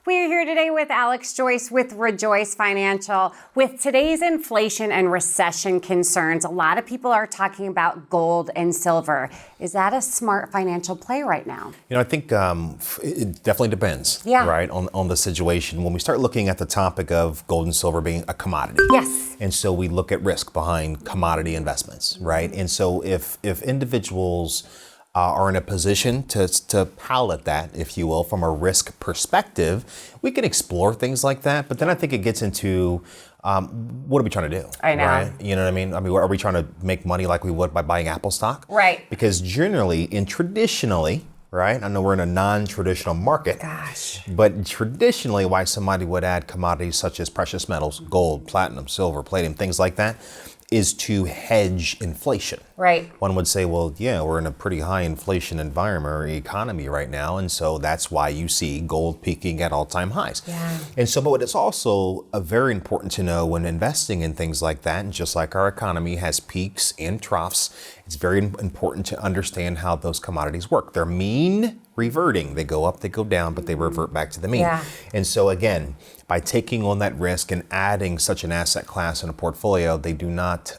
We're here today with Alex Joyce with ReJoyce Financial. With today's inflation and recession concerns, a lot of people are talking about gold and silver. Is that a smart financial play right now? I think it definitely depends, right, on the situation. When we start looking at the topic of gold and silver being a commodity, yes, and so we look at risk behind commodity investments, right? And so if individuals are in a position to palette that, if you will, from a risk perspective, we can explore things like that. But then I think it gets into what are we trying to do? I know. Right? You know what I mean? Are we trying to make money like we would by buying Apple stock? Right. Because generally and traditionally, right? I know we're in a non-traditional market. Gosh. But traditionally, why somebody would add commodities such as precious metals, gold, platinum, silver, palladium, things like that, is to hedge inflation. Right. One would say, well, yeah, we're in a pretty high inflation environment or economy right now. And so that's why you see gold peaking at all-time highs. Yeah. And so, but it's also very important to know when investing in things like that, and just like our economy has peaks and troughs, it's very important to understand how those commodities work. They're mean reverting. They go up, they go down, but they revert back to the mean. Yeah. And so again, by taking on that risk and adding such an asset class in a portfolio, they do not,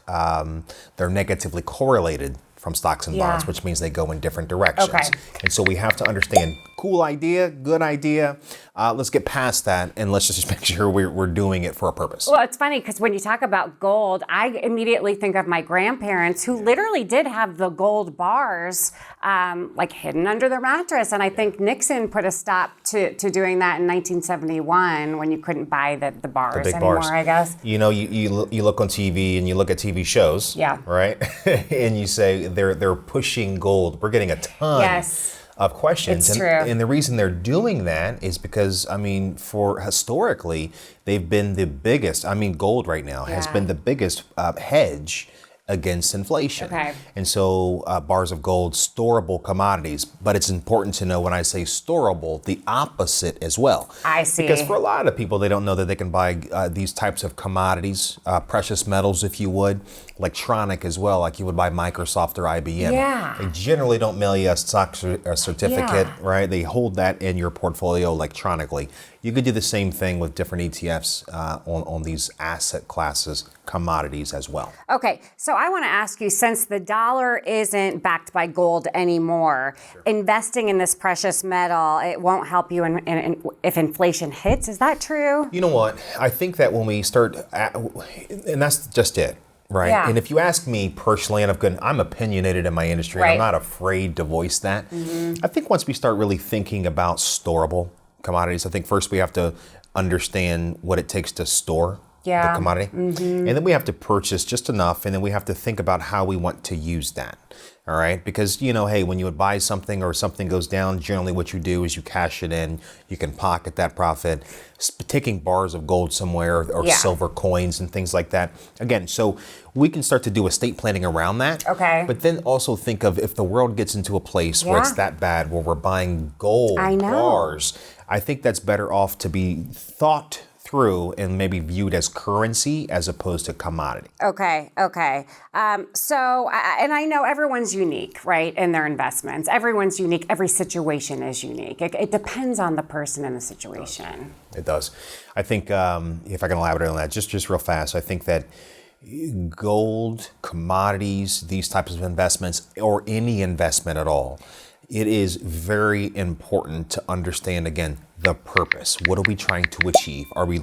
they're negatively correlated from stocks and bonds, which means they go in different directions. Okay. And so we have to understand, cool idea, good idea. Let's get past that and let's just make sure we're doing it for a purpose. Well, it's funny because when you talk about gold, I immediately think of my grandparents who literally did have the gold bars like hidden under their mattress. And I think Nixon put a stop to doing that in 1971 when you couldn't buy the bars big anymore, bars. I guess. You know, you look on TV and you look at TV shows, right? And you say they're pushing gold. We're getting a ton of questions. It's true. And the reason they're doing that is because, for historically, they've been the biggest. Gold right now has been the biggest hedge against inflation. Okay. And so bars of gold, storable commodities, but it's important to know when I say storable, the opposite as well. I see. Because for a lot of people, they don't know that they can buy these types of commodities, precious metals, if you would, electronic as well, like you would buy Microsoft or IBM. Yeah. They generally don't mail you a stock certificate, right? They hold that in your portfolio electronically. You could do the same thing with different ETFs on these asset classes, commodities as well. Okay, so I want to ask you, since the dollar isn't backed by gold anymore, investing in this precious metal, it won't help you if inflation hits. Is that true? You know what? I think that when we start, and that's just it. Right. Yeah. And if you ask me personally, and I'm opinionated in my industry, and I'm not afraid to voice that. I think once we start really thinking about storable commodities, I think first we have to understand what it takes to store the commodity. And then we have to purchase just enough, and then we have to think about how we want to use that. All right. Because, hey, when you would buy something or something goes down, generally what you do is you cash it in, you can pocket that profit. Taking bars of gold somewhere or silver coins and things like that. Again, so we can start to do estate planning around that. Okay. But then also think of if the world gets into a place where it's that bad, where we're buying gold bars, I think that's better off to be thought through and maybe viewed as currency as opposed to commodity. Okay. So I know everyone's unique, right, in their investments. Everyone's unique. Every situation is unique. It depends on the person and the situation. It does. I think, if I can elaborate on that just real fast, I think that gold, commodities, these types of investments, or any investment at all, it is very important to understand, again, the purpose. What are we trying to achieve? Are we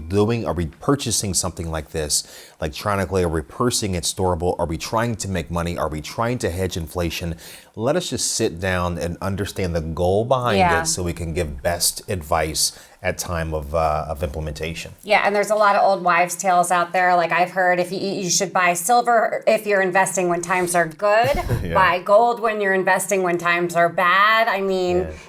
purchasing something like this electronically? Are we purchasing it storable? Are we trying to make money? Are we trying to hedge inflation? Let us just sit down and understand the goal behind it so we can give best advice at time of implementation. Yeah, and there's a lot of old wives' tales out there. Like I've heard, if you should buy silver if you're investing when times are good, buy gold when you're investing when times are bad.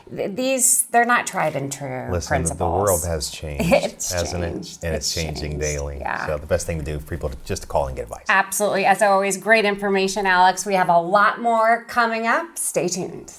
They're not tried and true principles. The world has changed, hasn't it? And it's changing daily. Yeah. So the best thing to do for people just to call and get advice. Absolutely. As always, great information, Alex. We have a lot more coming up. Stay tuned.